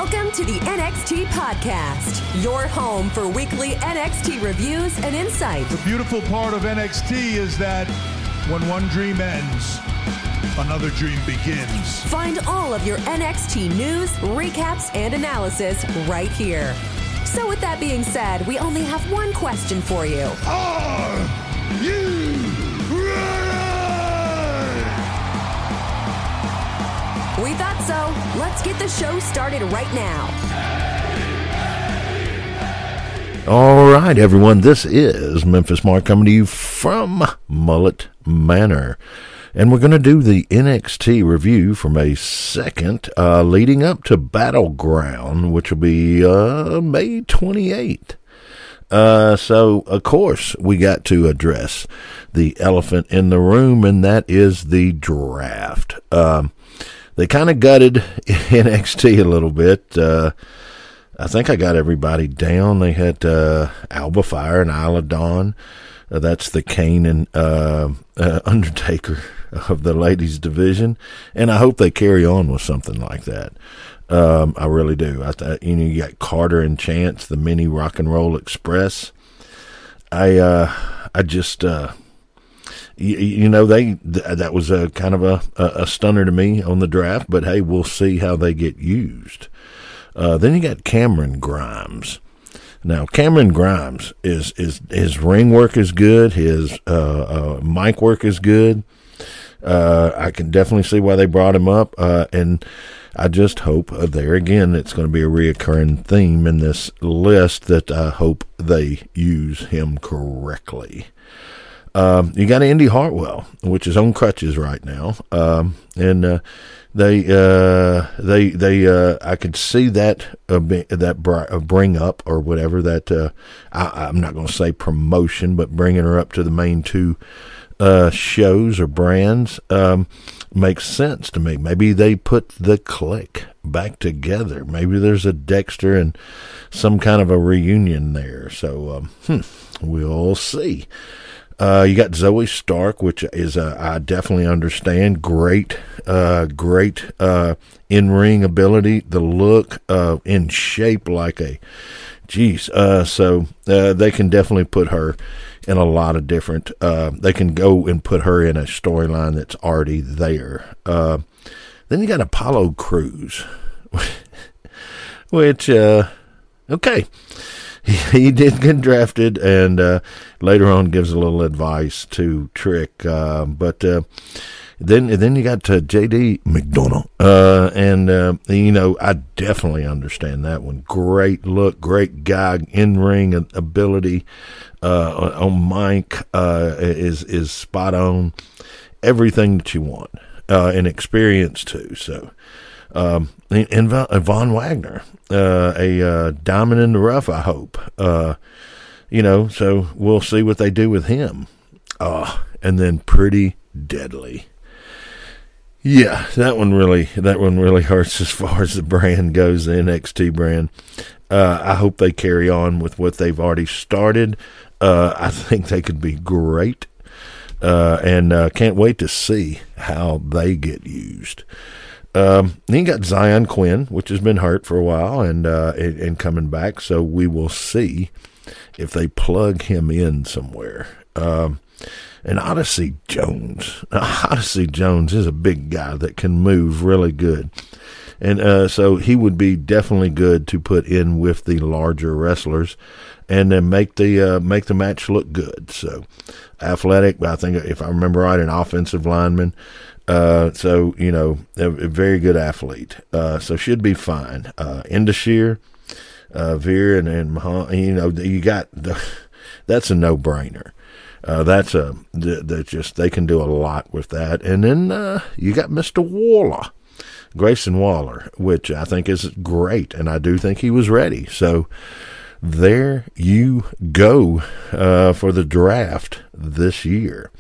Welcome to the NXT Podcast, your home for weekly NXT reviews and insight. The beautiful part of NXT is that when one dream ends, another dream begins. Find all of your NXT news, recaps, and analysis right here. So with that being said, we only have one question for you. Are you ready? We thought so. Let's get the show started right now. All right, everyone. This is Memphis Mark coming to you from Mullet Manor. And we're going to do the NXT review from a second leading up to Battleground, which will be May 28th. So, of course, we got to address the elephant in the room, and that is the draft. They kind of gutted NXT a little bit. I think I got everybody down. They had Alba Fire and Isla Dawn. That's the Kane and Undertaker of the ladies division, and I hope they carry on with something like that. I really do. You got Carter and Chance, the mini Rock and Roll Express. I just that was a kind of a stunner to me on the draft, but hey, we'll see how they get used. Then you got Cameron Grimes. Now, Cameron Grimes is his ring work is good. His mic work is good. I can definitely see why they brought him up. And I just hope there again, it's going to be a reoccurring theme in this list that I hope they use him correctly. You got Indi Heartwell, which is on crutches right now. And I could see that bring up or whatever that I'm not going to say promotion, but bringing her up to the main two shows or brands makes sense to me. Maybe they put the Click back together. Maybe there's a Dexter and some kind of a reunion there. So we'll see. You got Zoe Stark, which is I definitely understand. Great in-ring ability. The look in shape like a, so they can definitely put her in a lot of different. They can go and put her in a storyline that's already there. Then you got Apollo Crews, which okay. He did get drafted, and later on gives a little advice to Trick. But then you got JD McDonagh, and I definitely understand that one. Great look, great guy, in ring ability, on mic is spot on. Everything that you want, and experience too. So. And Von Wagner, a diamond in the rough, I hope. So we'll see what they do with him. And then Pretty Deadly. Yeah, that one really hurts as far as the brand goes, the NXT brand. I hope they carry on with what they've already started. I think they could be great. And can't wait to see how they get used. Then you got Zion Quinn, which has been hurt for a while and coming back, so we will see if they plug him in somewhere. And Odyssey Jones. Odyssey Jones is a big guy that can move really good. And so he would be definitely good to put in with the larger wrestlers and then make the match look good. So athletic, I think if I remember right, an offensive lineman. A very good athlete. So should be fine. Indashir, Veer, and Mahan, you got that's a no-brainer. They can do a lot with that. And then you got Mr. Waller, Grayson Waller, which I think is great, and I do think he was ready. So there you go for the draft this year.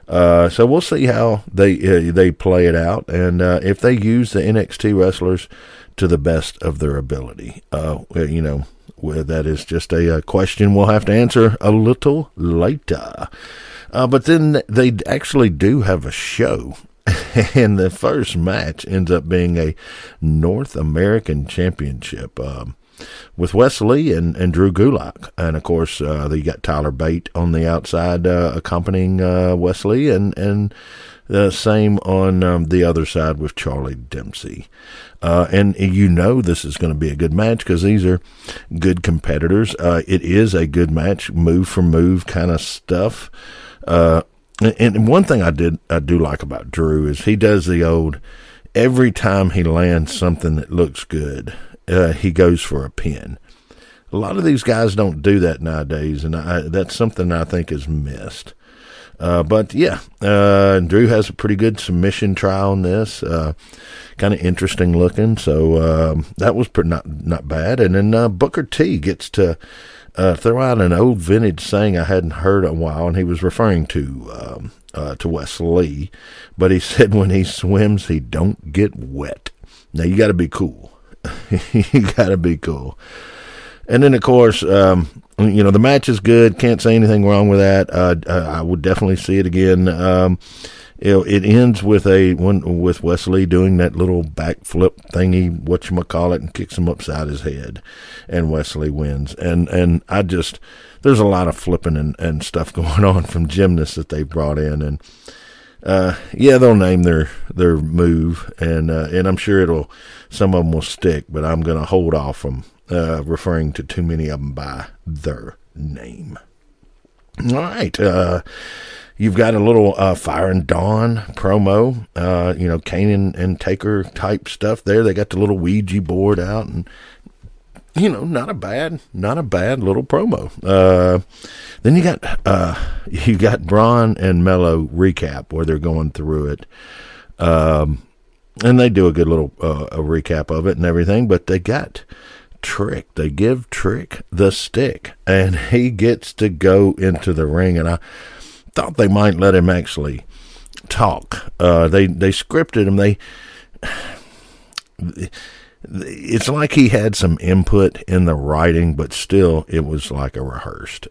So we'll see how they play it out, and if they use the NXT wrestlers to the best of their ability. That is just a question we'll have to answer a little later. But then they actually do have a show And the first match ends up being a North American Championship with Wesley and Drew Gulak. And, of course, you got Tyler Bate on the outside accompanying Wesley, and the same on the other side with Charlie Dempsey. And you know this is going to be a good match because these are good competitors. It is a good match, move for move kind of stuff. And one thing I do like about Drew is he does the old, every time he lands something that looks good, he goes for a pin. A lot of these guys don't do that nowadays, and that's something I think is missed. But yeah, Drew has a pretty good submission try on this, kind of interesting looking. So that was not bad. And then Booker T gets to throw out an old vintage saying I hadn't heard in a while, and he was referring to Wesley, but he said when he swims, he don't get wet. Now you got to be cool. You got to be cool. And then of course, the match is good. Can't say anything wrong with that. I would definitely see it again. It ends with with Wesley doing that little backflip thingy, whatchamacallit, and kicks him upside his head, and Wesley wins. And there's a lot of flipping and stuff going on from gymnasts that they brought in, and they'll name their move, and I'm sure some of them will stick, but I'm going to hold off from referring to too many of them by their name. All right. You've got a little Fire and Dawn promo, Kane and Taker type stuff there. They got the little Ouija board out, and not a bad little promo. Then you got Bron and Mello recap where they're going through it, and they do a good little a recap of it and everything. But they got Trick. They give Trick the stick, and he gets to go into the ring, and I thought they might let him actually talk. They scripted him. It's like he had some input in the writing, but still it was like a rehearsed,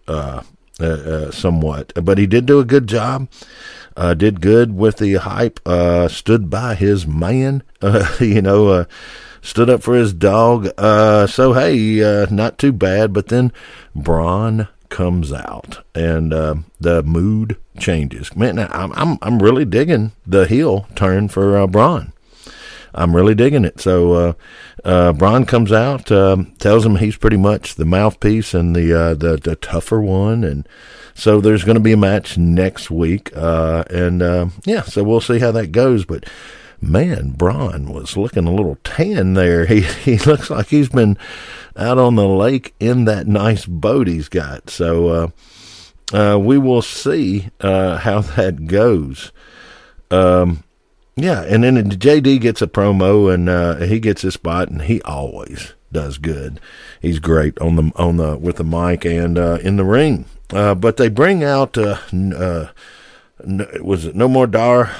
somewhat. But he did do a good job. Did good with the hype. Stood by his man. Stood up for his dog. So hey, not too bad. But then Bron comes out, and the mood changes. Man, I'm really digging the heel turn for Bron. I'm really digging it. So Bron comes out, tells him he's pretty much the mouthpiece and the tougher one, and so there's going to be a match next week. So we'll see how that goes. But man, Bron was looking a little tan there. He looks like he's been out on the lake in that nice boat he's got. So we will see how that goes. And then JD gets a promo, and he gets his spot, and he always does good. He's great on the with the mic and in the ring. But they bring out was it No More Dar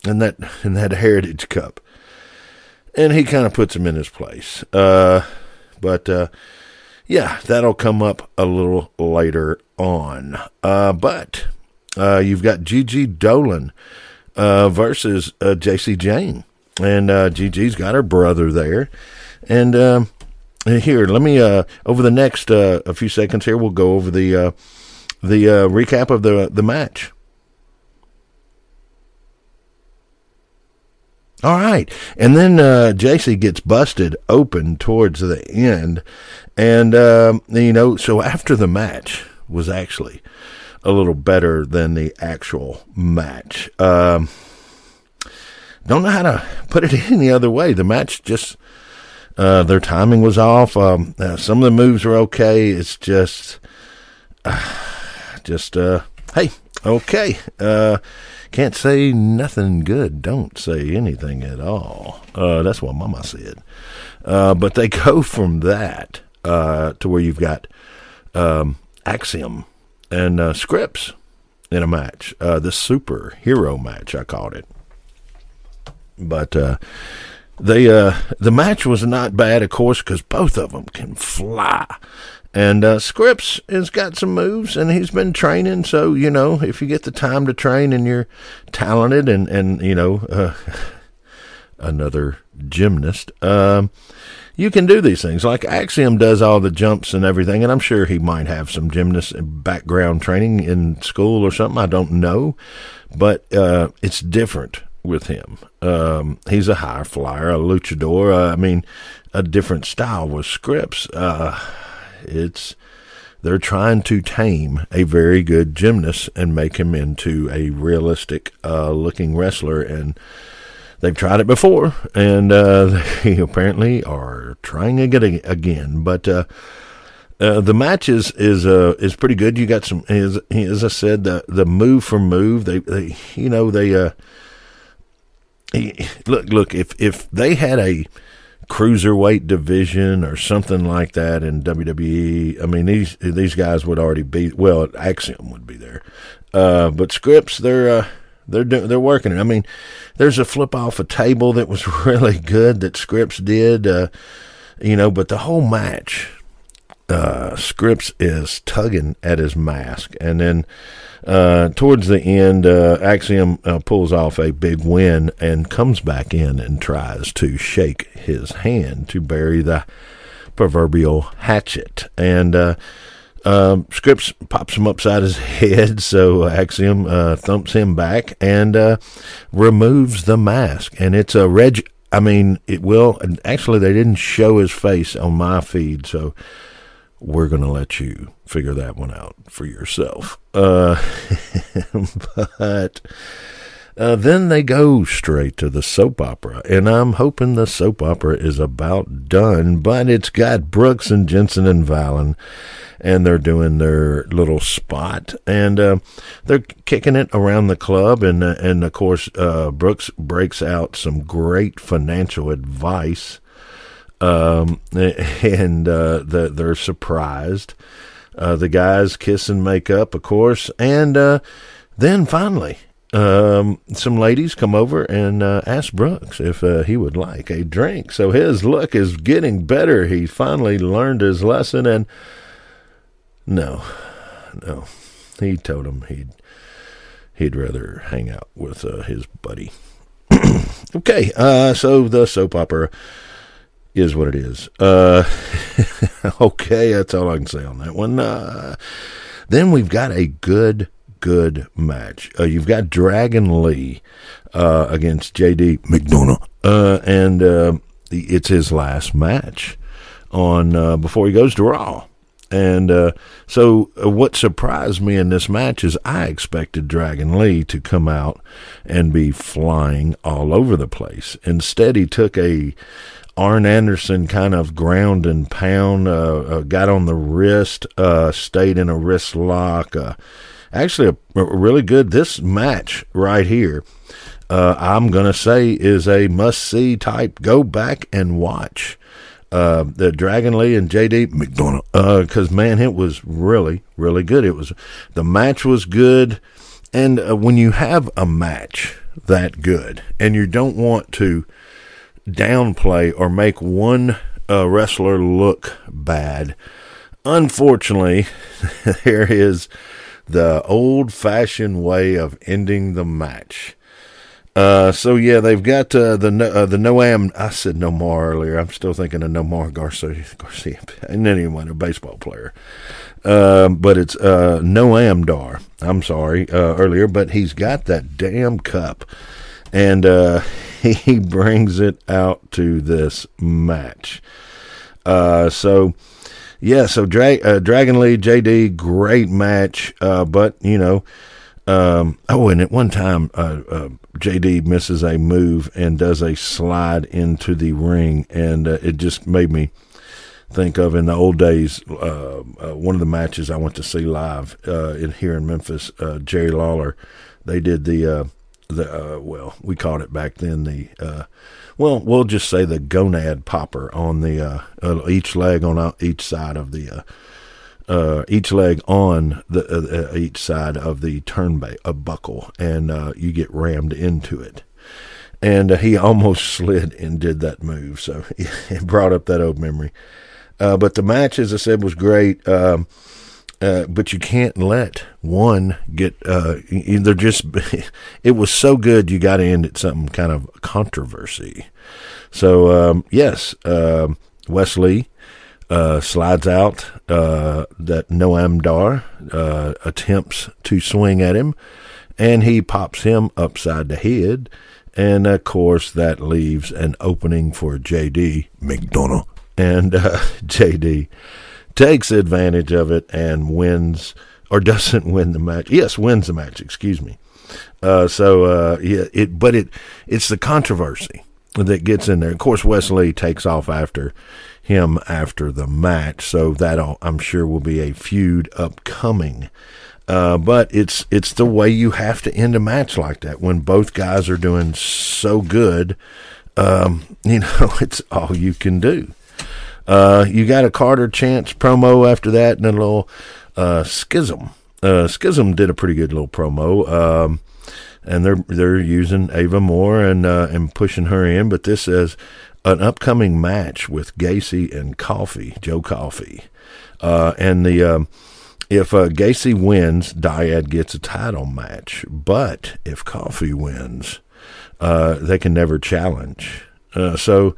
in that Heritage Cup, and he kind of puts him in his place. But that'll come up a little later on. But you've got Gigi Dolan versus JC Jane, and Gigi's got her brother there. And here, let me over the next a few seconds here, we'll go over the recap of the match. All right, and then JC gets busted open towards the end, and so after the match was actually a little better than the actual match. Don't know how to put it any other way. The match just their timing was off. Some of the moves were okay. It's just hey, okay. Can't say nothing good. Don't say anything at all. That's what Mama said. But they go from that to where you've got Axiom and Scripps in a match. The superhero match, I called it. But the match was not bad, of course, because both of them can fly. And Scripps has got some moves, and he's been training. So, if you get the time to train and you're talented and another gymnast, you can do these things. Like Axiom does all the jumps and everything, and I'm sure he might have some gymnast background training in school or something. I don't know, but it's different with him. He's a high flyer, a luchador. A different style with Scripps. They're trying to tame a very good gymnast and make him into a realistic looking wrestler, and they've tried it before, and they apparently are trying it again. But the match is pretty good. You got some, as I said, the move for move. Look. If they had a cruiserweight division or something like that in WWE, these guys would already be. Well, Axiom would be there, but Scripps, they're working it. There's a flip off a table that was really good that Scripps did, but the whole match, Scripps is tugging at his mask, and then towards the end, Axiom pulls off a big win and comes back in and tries to shake his hand to bury the proverbial hatchet, and Scripps pops him upside his head, so Axiom thumps him back and removes the mask. And it's a it will. And actually, they didn't show his face on my feed, so we're going to let you figure that one out for yourself. But then they go straight to the soap opera, and I'm hoping the soap opera is about done, but it's got Brooks and Jensen and Valen, and they're doing their little spot, and they're kicking it around the club, and of course Brooks breaks out some great financial advice, and they're surprised. The guys kiss and make up, of course, and then finally some ladies come over and ask Brooks if he would like a drink. So his luck is getting better. He finally learned his lesson, and no, he told him he'd rather hang out with his buddy. Okay, so the soap opera is what it is. Okay, that's all I can say on that one. Then we've got a good match. You've got Dragon Lee against JD McDonagh, and it's his last match on before he goes to Raw. And so what surprised me in this match is I expected Dragon Lee to come out and be flying all over the place. Instead, he took a Arn Anderson kind of ground and pound, got on the wrist, stayed in a wrist lock. Actually, a really good, this match right here, I'm going to say is a must-see type. Go back and watch the Dragon Lee and JD McDonagh, because, man, it was really, really good. The match was good, and when you have a match that good, and you don't want to downplay or make one wrestler look bad, unfortunately, there is the old-fashioned way of ending the match. So yeah, they've got the Noam. I said Nomar earlier. I'm still thinking of Nomar Garcia, and anyone, a baseball player. But it's Noam Dar. I'm sorry, earlier, but he's got that damn cup, and he brings it out to this match. So Dragon Lee, JD, great match, but, and at one time, JD misses a move and does a slide into the ring, and it just made me think of, in the old days, one of the matches I went to see live here in Memphis, Jerry Lawler, they did we called it back then we'll just say the gonad popper on the each leg on each side of the each leg on the each side of the buckle, and you get rammed into it. And he almost slid and did that move, so it brought up that old memory. But the match, as I said, was great. But you can't let one get either. Just it was so good, you got to end it some kind of controversy. So yes, Wesley slides out. That Noam Dar attempts to swing at him, and he pops him upside the head. And of course, that leaves an opening for JD McDonagh, and JD takes advantage of it and wins, or doesn't win the match. Yes, wins the match. Excuse me. It's the controversy that gets in there. Of course, Wesley takes off after him after the match, so that I'm sure will be a feud upcoming. But it's the way you have to end a match like that when both guys are doing so good. It's all you can do. You got a Carter Chance promo after that, and a little Schism. Schism did a pretty good little promo, and they're using Ava Moore and pushing her in. But this is an upcoming match with Gacy and Joe Coffey, and if Gacy wins, Dyad gets a title match. But if Coffey wins, they can never challenge. Joe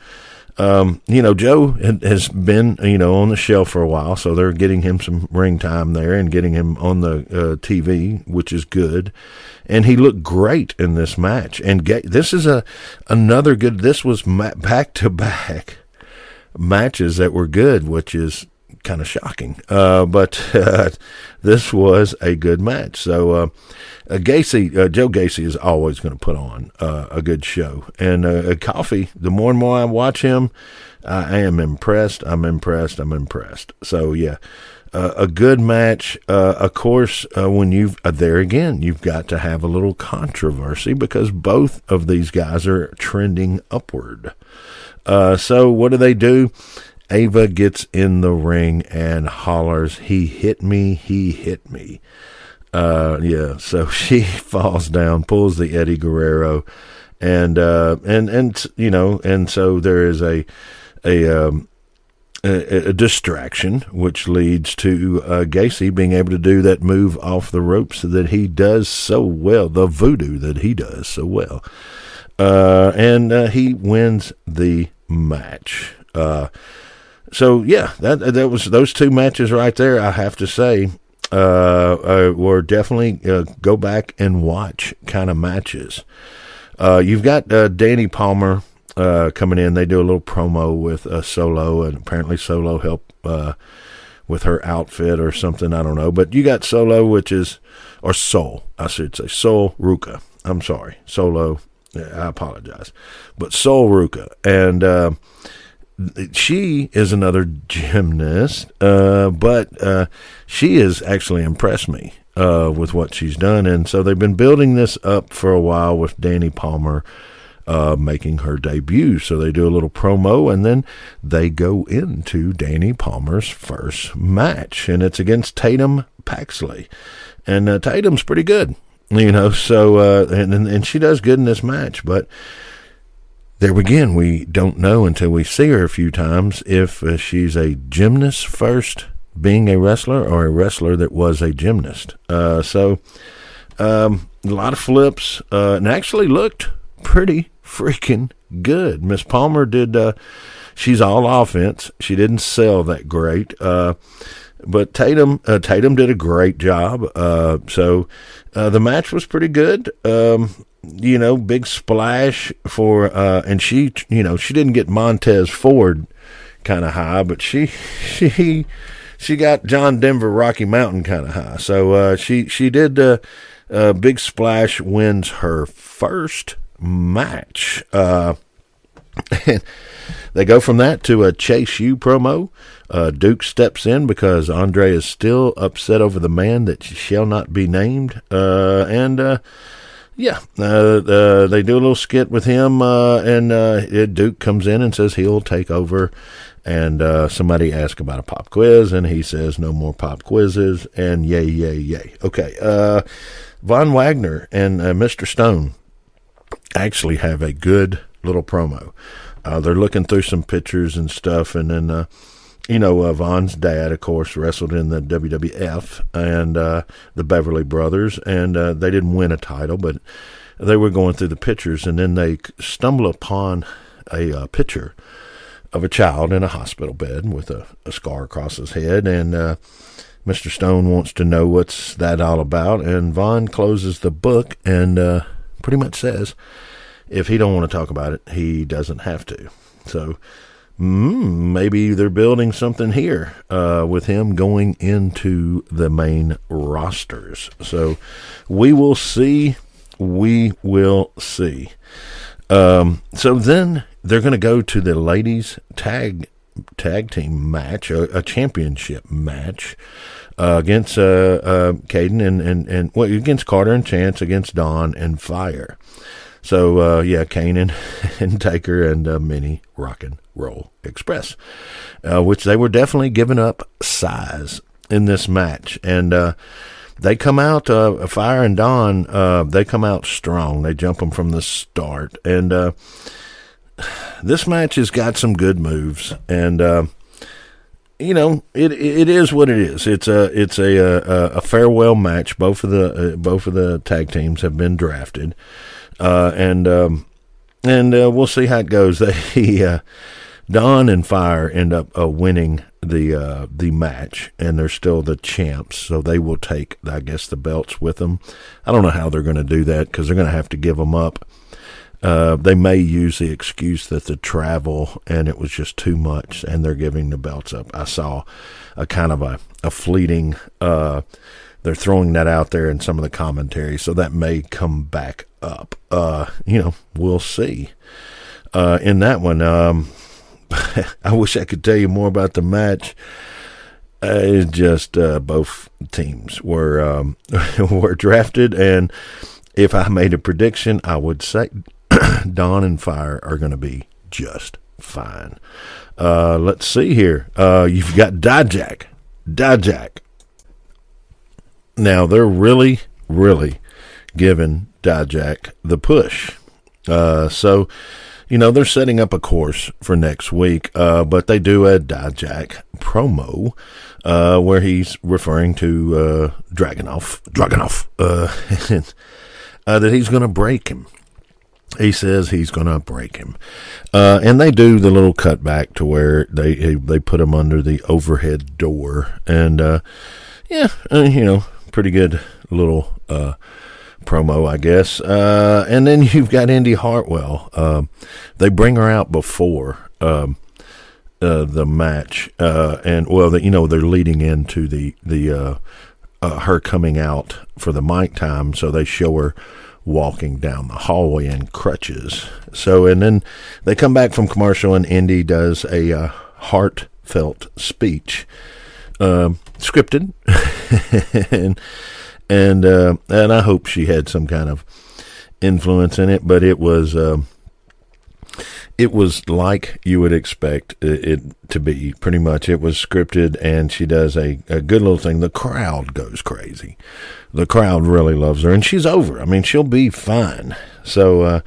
has been, on the shelf for a while, so they're getting him some ring time there and getting him on the TV, which is good. And he looked great in this match. And this is another good. This was back-to-back matches that were good, which is kind of shocking. But this was a good match. So Joe Gacy is always going to put on a good show. And Coffey, the more and more I watch him, I am impressed. I'm impressed. So, yeah, a good match. Of course, when you've got to have a little controversy because both of these guys are trending upward. So what do? Ava gets in the ring and hollers, "He hit me, he hit me." So she falls down, pulls the Eddie Guerrero, and so there is a distraction, which leads to Gacy being able to do that move off the ropes that he does so well, the voodoo that he does so well, and he wins the match. So yeah, that was those two matches right there. I have to say, were definitely go back and watch kind of matches. You've got Danny Palmer coming in. They do a little promo with Solo, and apparently Solo helped with her outfit or something. I don't know, but you got Solo, Sol, I should say, Sol Ruka. I'm sorry, Solo. I apologize, but Sol Ruka, and she is another gymnast, but she has actually impressed me with what she's done. And so they've been building this up for a while with Danny Palmer making her debut. So they do a little promo, and then they go into Danny Palmer's first match, and it's against Tatum Paxley. And Tatum's pretty good, so and she does good in this match, but there again, we don't know until we see her a few times if she's a gymnast first, being a wrestler, or a wrestler that was a gymnast. So a lot of flips, and actually looked pretty freaking good. Miss Palmer did, she's all offense. She didn't sell that great. But Tatum did a great job. So the match was pretty good. Big splash for, and she didn't get Montez Ford kind of high, but she got John Denver Rocky Mountain kind of high. So, she did, big splash, wins her first match. And they go from that to a Chase U promo. Duke steps in because Andre is still upset over the man that shall not be named. They do a little skit with him, and Duke comes in and says he'll take over. And somebody asks about a pop quiz, and he says no more pop quizzes, and yay, yay, yay. Okay, Von Wagner and Mr. Stone actually have a good little promo. They're looking through some pictures and stuff, and then Von's dad, of course, wrestled in the WWF and the Beverly Brothers, and they didn't win a title, but they were going through the pictures, and then they stumble upon a picture of a child in a hospital bed with a scar across his head, and Mr. Stone wants to know what's that all about, and Von closes the book and pretty much says if he don't want to talk about it, he doesn't have to. So maybe they're building something here with him going into the main rosters. So we will see. We will see. So then they're going to go to the ladies tag team match, a championship match against Caden and against Carter and Chance, against Dawn and Fire. So Kane and Taker and Mini Rockin' Roll Express, which they were definitely giving up size in this match, and they come out, Fire and Dawn, they come out strong. They jump them from the start. And this match has got some good moves. And, it is what it is. It's a farewell match. Both of the tag teams have been drafted. And we'll see how it goes. Dawn and Fire end up winning the match, and they're still the champs, so they will take, I guess, the belts with them. I don't know how they're going to do that, because they're going to have to give them up. They may use the excuse that the travel and it was just too much, and they're giving the belts up. I saw a kind of a fleeting, they're throwing that out there in some of the commentary, so that may come back up. We'll see. In that one, I wish I could tell you more about the match. It's just both teams were drafted, and if I made a prediction, I would say Dawn and Fire are going to be just fine. Let's see here. You've got Dijak. Now, they're really, really giving Dijak the push. So they're setting up a course for next week, but they do a Dijak promo where he's referring to Dragunov, that he's going to break him. He says he's going to break him. And they do the little cutback to where they put him under the overhead door. And, pretty good little promo, I guess. And then you've got Indi Heartwell. They bring her out before the match, and they're leading into the her coming out for the mic time, so they show her walking down the hallway in crutches. So, and then they come back from commercial, and Indi does a heartfelt speech, scripted, and I hope she had some kind of influence in it, but it was like you would expect it to be. Pretty much, it was scripted, and she does a good little thing. The crowd goes crazy. The crowd really loves her, and she's over. I mean, she'll be fine. So,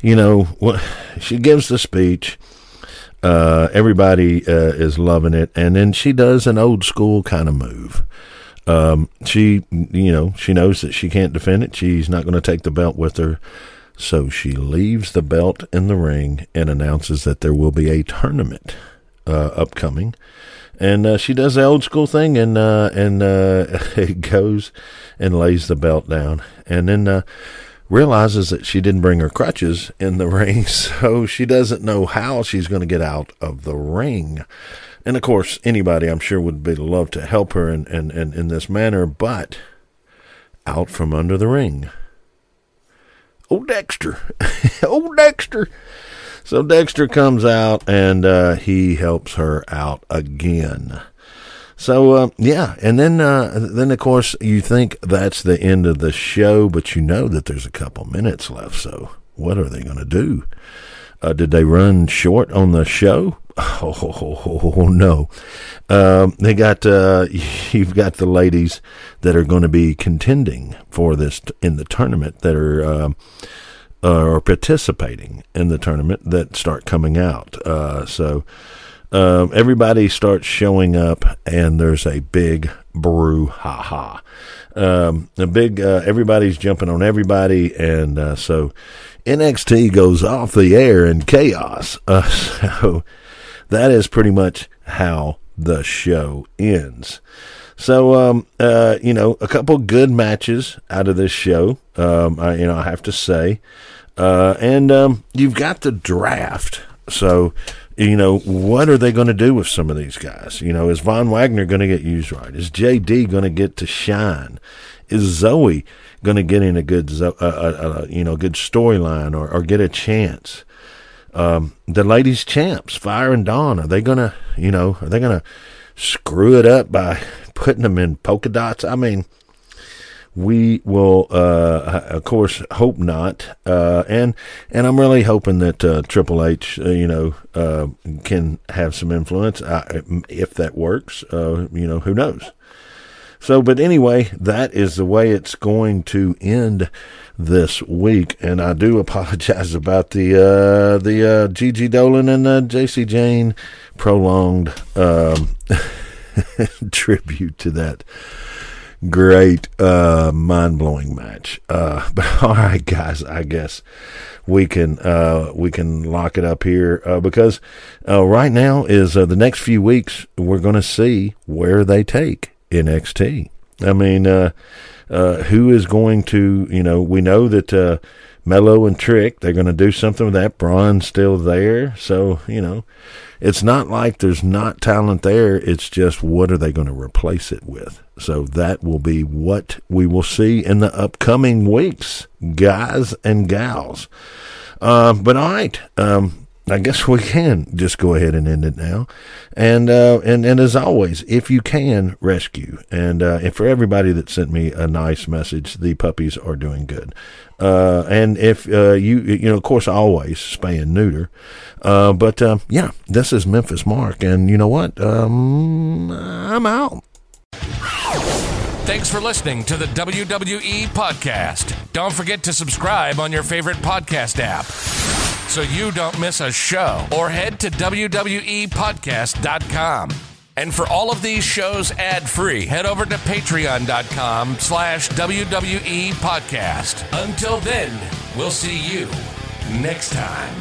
she gives the speech. Everybody is loving it, and then she does an old school kind of move. She knows that she can't defend it. She's not going to take the belt with her. So she leaves the belt in the ring and announces that there will be a tournament upcoming. And she does the old school thing and goes and lays the belt down. And then realizes that she didn't bring her crutches in the ring, so she doesn't know how she's going to get out of the ring. And, of course, anybody, I'm sure, would love to help her in this manner, but out from under the ring, old Dexter. Old Dexter. So Dexter comes out, and he helps her out again. So, and then, of course, you think that's the end of the show, but you know that there's a couple minutes left, so what are they going to do? Did they run short on the show? Oh no. You've got the ladies that are going to be contending for this in the tournament that are participating in the tournament that start coming out. So everybody starts showing up, and there's a big brouhaha. Everybody's jumping on everybody, and so NXT goes off the air in chaos. So that is pretty much how the show ends. So, a couple good matches out of this show, I have to say. And you've got the draft. So, what are they going to do with some of these guys? Is Von Wagner going to get used right? Is JD going to get to shine? Is Zoe going to get in a good, good storyline or get a chance? The ladies champs, Fire and Dawn, are they going to, screw it up by putting them in polka dots? I mean, we will, of course, hope not. And I'm really hoping that Triple H, can have some influence. If that works, who knows? So, but anyway, that is the way it's going to end this week. And I do apologize about the Gigi Dolan and JC Jane prolonged tribute to that great mind-blowing match. But all right, guys, I guess we can lock it up here because right now is the next few weeks we're going to see where they take NXT. I mean, who is going to, we know that Mello and Trick, they're going to do something with that. Bron's still there. So, it's not like there's not talent there. It's just what are they going to replace it with? So that will be what we will see in the upcoming weeks, guys and gals. But all right, I guess we can just go ahead and end it now. And as always, if you can, rescue. And for everybody that sent me a nice message, the puppies are doing good. And if you of course, always spay and neuter. But this is Memphis Mark. And you know what? I'm out. Thanks for listening to the WWE Podcast. Don't forget to subscribe on your favorite podcast app so you don't miss a show, or head to WWEpodcast.com. And for all of these shows ad-free, head over to patreon.com/WWE Podcast. Until then, we'll see you next time.